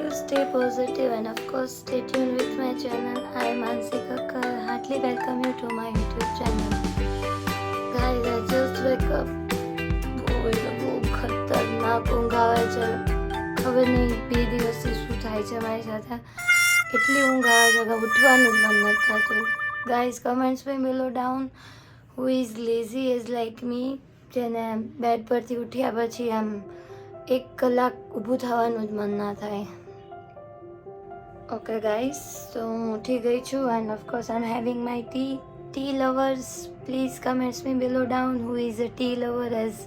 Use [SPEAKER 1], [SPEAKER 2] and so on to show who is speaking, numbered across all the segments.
[SPEAKER 1] to stay positive and of course stay tuned with my channel. I am Mansi Kakkar. Heartily welcome you to my YouTube channel. Guys, I just wake up. બહુ ખતરનાક ઊંઘ આવે છે. ખબર નહીં 2 દિવસથી શું થાય છે મારી સાથે. એટલી ઊંઘ આવે છે કે ઉઠવાનું જ મન નથી થતું. ગાઈઝ, કમેન્ટ્સ में below down who is lazy is like me, જેને બેડ પરથી ઉઠ્યા પછી આમ 1 કલાક ઊભું થવાનું જ મન ના થાય. ઓકે ગાઈઝ, તો હું ઉઠી ગઈ છું and of course I am having my tea lovers. Please comments me below down who is a tea lover as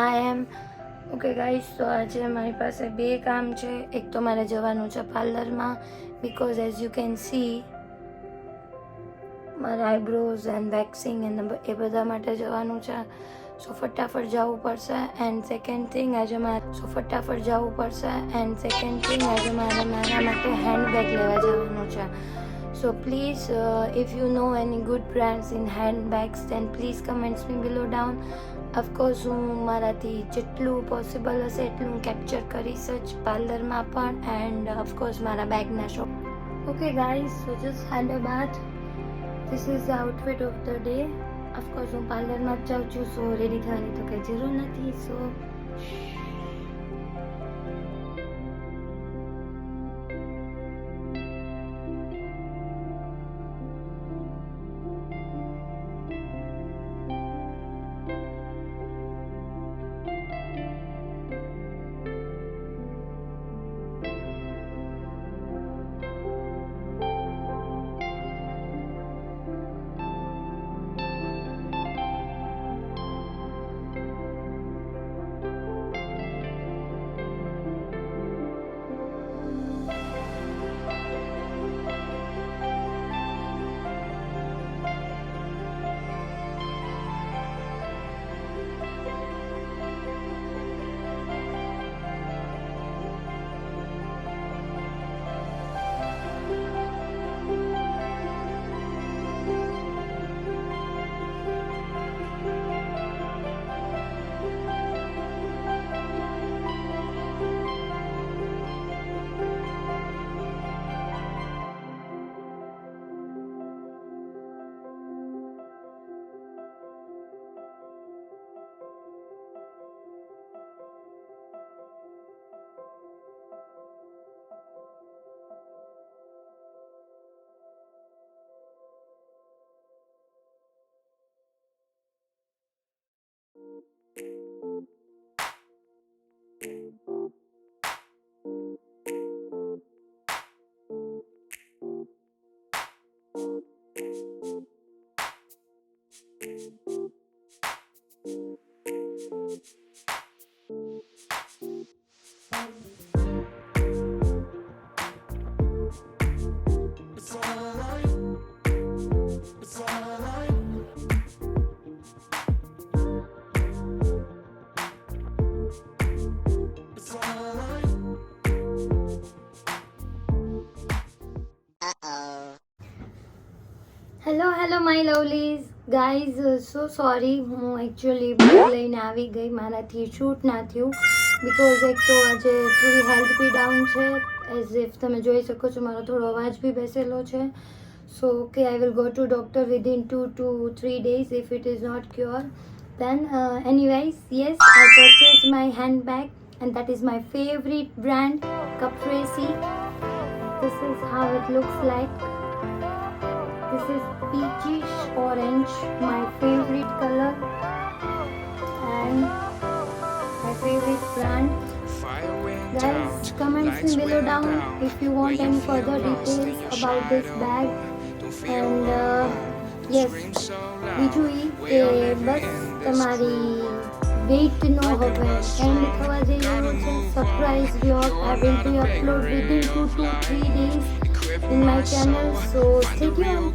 [SPEAKER 1] I am. Okay guys, તો આજે મારી પાસે 2 કામ છે. એક તો મારે જવાનું છે પાર્લરમાં because as you can see મારા આઈબ્રોઝ એન્ડ વેક્સિંગ એન્ડ એ બધા માટે જવાનું છે. સો ફટાફટ જવું પડશે. એન્ડ સેકન્ડ થિંગ આજે મારે મારા માટે હેન્ડબેગ લેવા જવાનું છે. So please if you know any good brands in handbags then please comments me below down. Of course હું મારાથી જેટલું પોસિબલ હશે એટલું હું કેપ્ચર કરીશ જ પાર્લરમાં પણ એન્ડ ઓફકોર્સ મારા બેગના shop. Okay guys, so just had a bath. This is the outfit of the day. Of course હું પાર્લરમાં જ જાઉં છું, સો રેડી થવાની તો કંઈ જરૂર નથી. So hello my lovelies. Guys, so sorry, હું એકચ્યુઅલી બેગ લઈને આવી ગઈ, મારાથી શૂટ ના થયું બિકોઝ એક તો આજે થોડી હેલ્થ બી ડાઉન છે. એઝ ઇફ તમે જોઈ શકો છો મારો થોડો અવાજ બી બેસેલો છે. So okay, I will go to doctor within 2 to 3 days if it is not cured. Then anyways, yes, I purchased my handbag and that is my favorite brand, Caprese. This is how it looks like. This is peachish orange, my favorite color and my favorite brand. Guys, comments me below down if you want any further details about this bag. And yes, બીજું એ કે બસ તમારી વેઇટનો હવે and થવા જઈ રહ્યો છે. Surprise vlog I will be upload within 2 to 3 days in my channel, so stay tuned.